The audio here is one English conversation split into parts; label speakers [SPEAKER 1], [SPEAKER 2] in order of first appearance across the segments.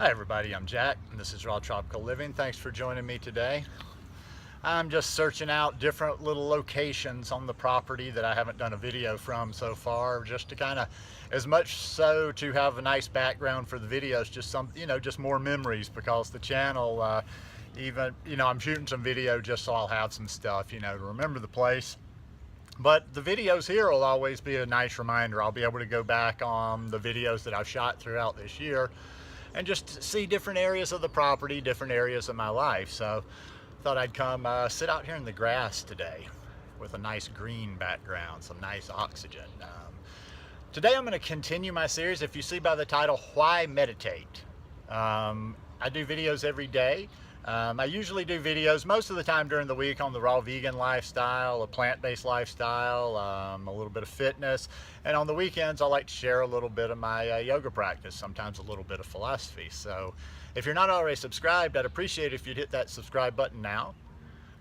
[SPEAKER 1] Hi everybody, I'm Jack and this is Raw Tropical Living. Thanks for joining me today. I'm just searching out different little locations on the property that I haven't done a video from so far, just to kind of, as much so to have a nice background for the videos, just some, just more memories, because the channel, I'm shooting some video just so I'll have some stuff, to remember the place. But the videos here will always be a nice reminder. I'll be able to go back on the videos that I've shot throughout this year and just see different areas of the property, different areas of my life. So I thought I'd come sit out here in the grass today with a nice green background, some nice oxygen. Today I'm going to continue my series. If you see by the title, Why Meditate? I do videos every day. I usually do videos most of the time during the week on the raw vegan lifestyle, a plant-based lifestyle, a little bit of fitness, and on the weekends I like to share a little bit of my yoga practice, sometimes a little bit of philosophy. So if you're not already subscribed, I'd appreciate if you'd hit that subscribe button now,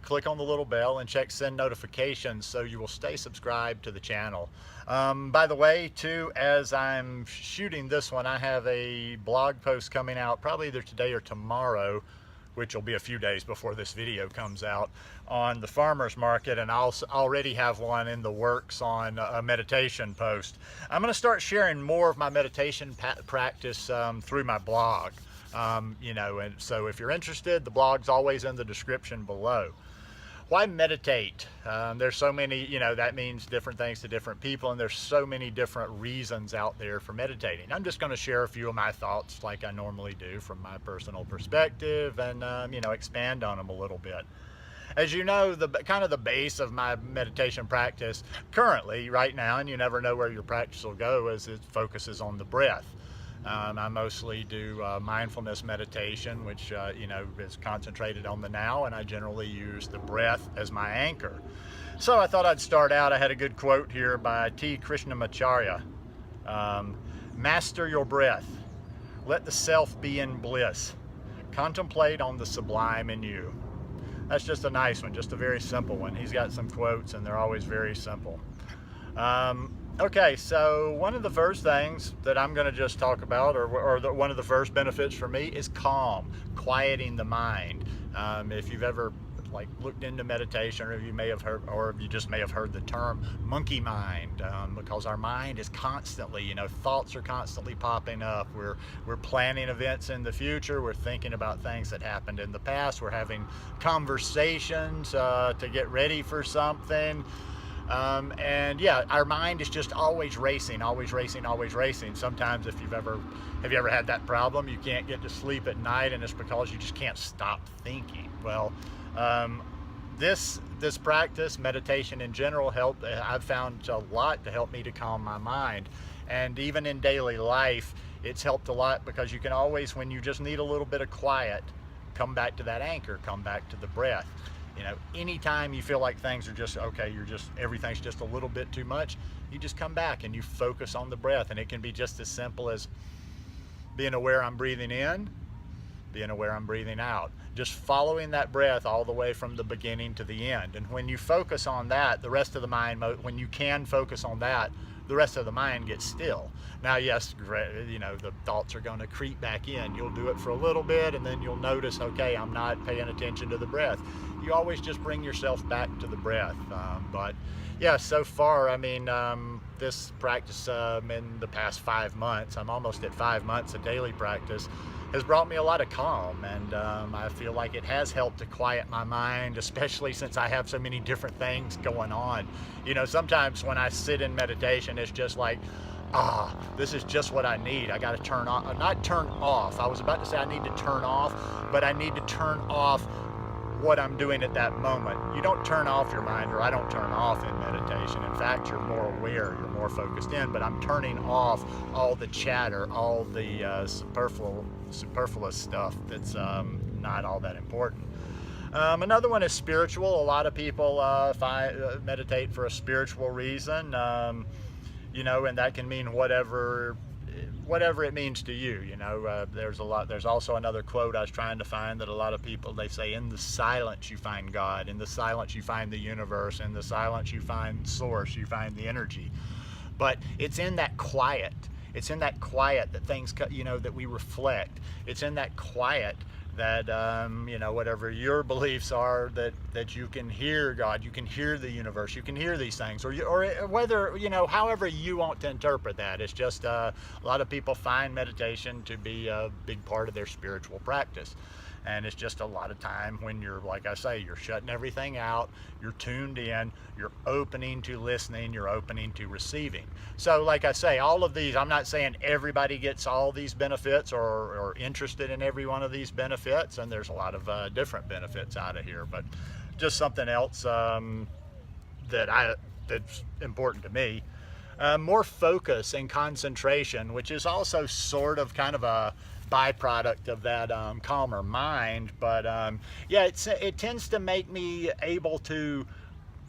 [SPEAKER 1] click on the little bell, and check send notifications so you will stay subscribed to the channel. By the way, too, as I'm shooting this one, I have a blog post coming out probably either today or tomorrow, which will be a few days before this video comes out, on the farmers market, and I'll already have one in the works on a meditation post. I'm going to start sharing more of my meditation practice through my blog, and so if you're interested, the blog's always in the description below. Why meditate? There's so many, that means different things to different people, and there's so many different reasons out there for meditating. I'm just going to share a few of my thoughts like I normally do from my personal perspective, and expand on them a little bit. As you know, the kind of the base of my meditation practice currently, right now, and you never know where your practice will go, is it focuses on the breath. I mostly do mindfulness meditation, which is concentrated on the now, and I generally use the breath as my anchor. So I thought I'd start out. I had a good quote here by T. Krishnamacharya. Master your breath. Let the self be in bliss. Contemplate on the sublime in you. That's just a nice one, just a very simple one. He's got some quotes, and they're always very simple. Okay, so one of the first things that I'm going to just talk about, one of the first benefits for me, is calm, quieting the mind. If you've ever looked into meditation, or you may have heard, or you just may have heard the term monkey mind, because our mind is constantly, thoughts are constantly popping up. We're planning events in the future. We're thinking about things that happened in the past. We're having conversations to get ready for something. And yeah, our mind is just always racing, always racing, always racing. Sometimes have you ever had that problem? You can't get to sleep at night, and it's because you just can't stop thinking. Well, this practice, meditation in general, I've found a lot to help me to calm my mind. And even in daily life, it's helped a lot, because you can always, when you just need a little bit of quiet, come back to that anchor, come back to the breath. Anytime you feel like things are just, everything's just a little bit too much, you just come back and you focus on the breath. And it can be just as simple as being aware I'm breathing in, being aware I'm breathing out. Just following that breath all the way from the beginning to the end. And when you focus on that, the rest of the mind, when you can focus on that, the rest of the mind gets still. Now, yes, the thoughts are going to creep back in. You'll do it for a little bit, and then you'll notice, okay, I'm not paying attention to the breath. You always just bring yourself back to the breath. But yeah, so far, this practice in the past 5 months, I'm almost at 5 months of daily practice, has brought me a lot of calm, and I feel like it has helped to quiet my mind, especially since I have so many different things going on. Sometimes when I sit in meditation, it's just like, this is just what I need. I got to turn on, not turn off. I was about to say I need to turn off, but I need to turn off what I'm doing at that moment. You don't turn off your mind, or I don't turn off in meditation. In fact, you're more aware, you're more focused in, but I'm turning off all the chatter, all the superfluous stuff that's not all that important. Another one is spiritual. A lot of people meditate for a spiritual reason, and that can mean whatever it means to you. There's also another quote I was trying to find that a lot of people, they say, in the silence you find God, in the silence you find the universe, in the silence you find source, you find the energy. But it's in that quiet, It's in that quiet that things, that we reflect. It's in that quiet that whatever your beliefs are, that you can hear God, you can hear the universe, you can hear these things, or whether however you want to interpret that. It's just a lot of people find meditation to be a big part of their spiritual practice. And it's just a lot of time when you're, like I say, you're shutting everything out, you're tuned in, you're opening to listening, you're opening to receiving. So like I say, all of these, I'm not saying everybody gets all these benefits or interested in every one of these benefits, and there's a lot of different benefits out of here, but just something else that's important to me. More focus and concentration, which is also sort of kind of a byproduct of that calmer mind, but it tends to make me able to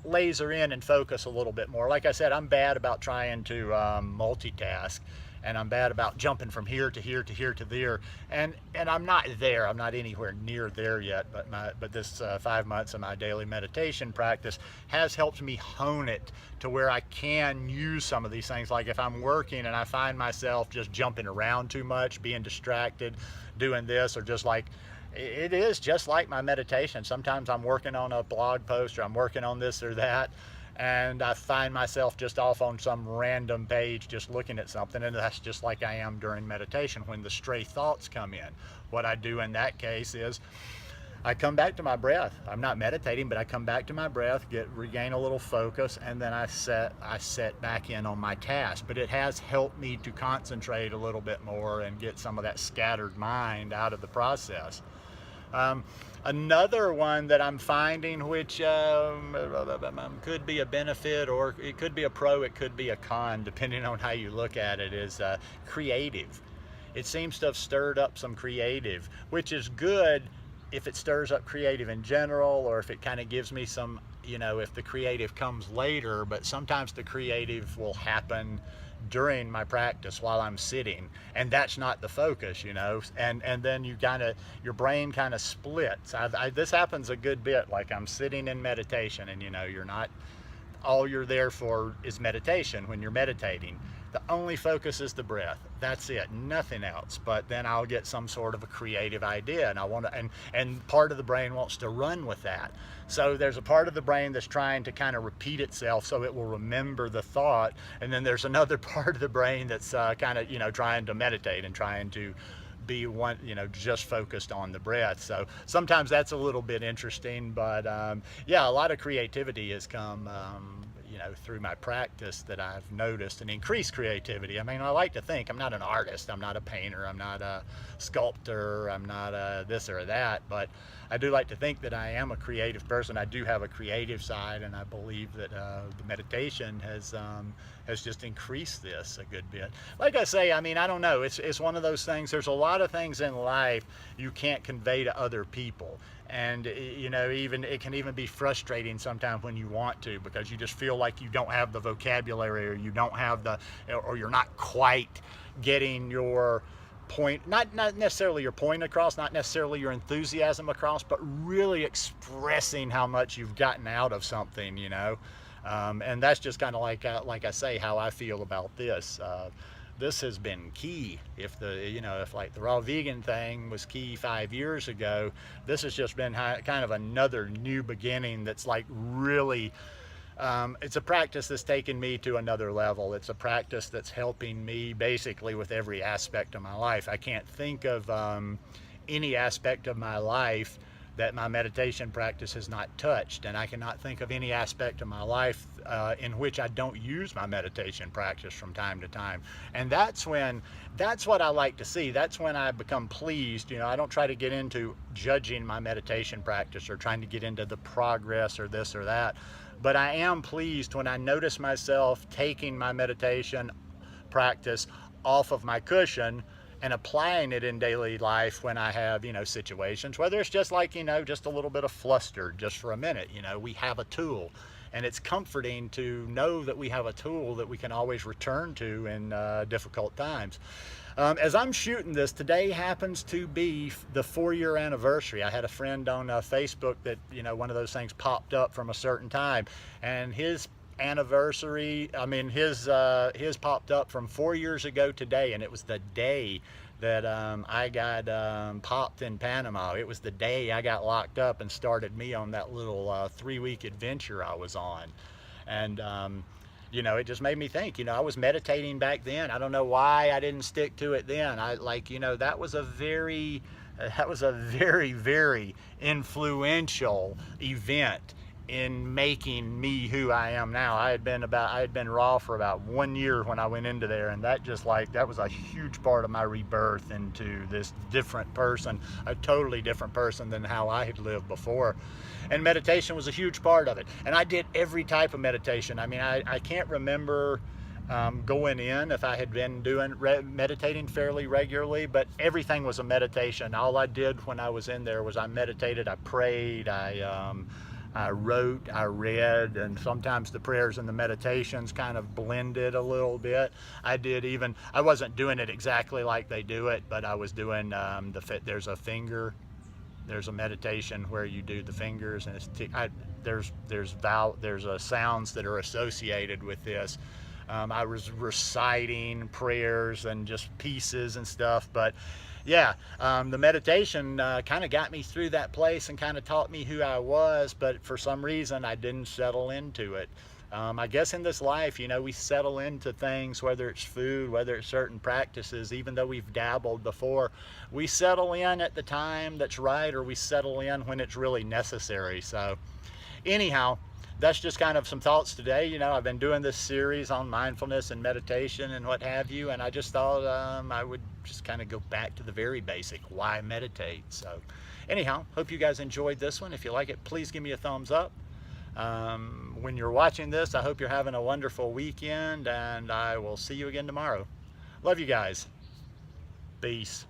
[SPEAKER 1] laser in and focus a little bit more. Like I said, I'm bad about trying to multitask, and I'm bad about jumping from here to here to here to there, and I'm not there. I'm not anywhere near there yet, but this 5 months of my daily meditation practice has helped me hone it to where I can use some of these things. Like if I'm working and I find myself just jumping around too much, being distracted, doing this, or just like, it is just like my meditation. Sometimes I'm working on a blog post, or I'm working on this or that, and I find myself just off on some random page just looking at something, and that's just like I am during meditation when the stray thoughts come in. What I do in that case is I come back to my breath. I'm not meditating, but I come back to my breath, regain a little focus, and then I set back in on my task. But it has helped me to concentrate a little bit more and get some of that scattered mind out of the process. Another one that I'm finding, which could be a benefit, or it could be a pro, it could be a con, depending on how you look at it, is creative. It seems to have stirred up some creative, which is good if it stirs up creative in general, or if it kind of gives me some, if the creative comes later. But sometimes the creative will happen during my practice while I'm sitting, and that's not the focus, and then your brain kind of splits. This happens a good bit. Like I'm sitting in meditation, and you're not, all you're there for is meditation. When you're meditating, the only focus is the breath. That's it, nothing else. But then I'll get some sort of a creative idea, and I want to, and part of the brain wants to run with that. So there's a part of the brain that's trying to kind of repeat itself so it will remember the thought, and then there's another part of the brain that's kind of trying to meditate and trying to be one, just focused on the breath. So sometimes that's a little bit interesting, but a lot of creativity has come through my practice that I've noticed, an increased creativity. I mean, I like to think I'm not an artist, I'm not a painter, I'm not a sculptor, I'm not a this or that, but I do like to think that I am a creative person. I do have a creative side, and I believe that the meditation has just increased this a good bit. Like I say, I mean, I don't know, it's one of those things. There's a lot of things in life you can't convey to other people. And even it can even be frustrating sometimes when you want to, because you just feel like you don't have the vocabulary, or you don't have or you're not quite getting your point, not necessarily your point across, not necessarily your enthusiasm across, but really expressing how much you've gotten out of something, and that's just kind of like I say, how I feel about this. This has been key. If like the raw vegan thing was key 5 years ago, this has just been kind of another new beginning that's like really, it's a practice that's taken me to another level. It's a practice that's helping me basically with every aspect of my life. I can't think of any aspect of my life that my meditation practice has not touched, and I cannot think of any aspect of my life in which I don't use my meditation practice from time to time. And that's what I like to see. That's when I become pleased. I don't try to get into judging my meditation practice or trying to get into the progress or this or that, but I am pleased when I notice myself taking my meditation practice off of my cushion and applying it in daily life when I have, situations, whether it's just like, just a little bit of flustered just for a minute. We have a tool, and it's comforting to know that we have a tool that we can always return to in difficult times. As I'm shooting this, today happens to be the 4-year anniversary. I had a friend on Facebook that, one of those things popped up from a certain time, and his anniversary. I mean, his popped up from 4 years ago today, and it was the day that I got popped in Panama. It was the day I got locked up and started me on that little 3-week adventure I was on. And you know, it just made me think, you know, I was meditating back then. I don't know why I didn't stick to it then. You know, that was a very, very influential event in making me who I am now. I had been raw for about 1 year when I went into there, and that was a huge part of my rebirth into this different person, a totally different person than how I had lived before. And meditation was a huge part of it. And I did every type of meditation. I mean, I can't remember going in if I had been meditating fairly regularly, but everything was a meditation. All I did when I was in there was I meditated, I prayed, I wrote, I read, and sometimes the prayers and the meditations kind of blended a little bit. I wasn't doing it exactly like they do it, but I was doing there's a meditation where you do the fingers, and there's sounds that are associated with this. I was reciting prayers and just pieces and stuff, but yeah, the meditation kind of got me through that place and kind of taught me who I was, but for some reason I didn't settle into it. I guess in this life, you know, we settle into things, whether it's food, whether it's certain practices, even though we've dabbled before, we settle in at the time that's right, or we settle in when it's really necessary. So anyhow, that's just kind of some thoughts today. You know, I've been doing this series on mindfulness and meditation and what have you, and I just thought I would just kind of go back to the very basic, why meditate. So anyhow, hope you guys enjoyed this one. If you like it, please give me a thumbs up. When you're watching this, I hope you're having a wonderful weekend, and I will see you again tomorrow. Love you guys. Peace.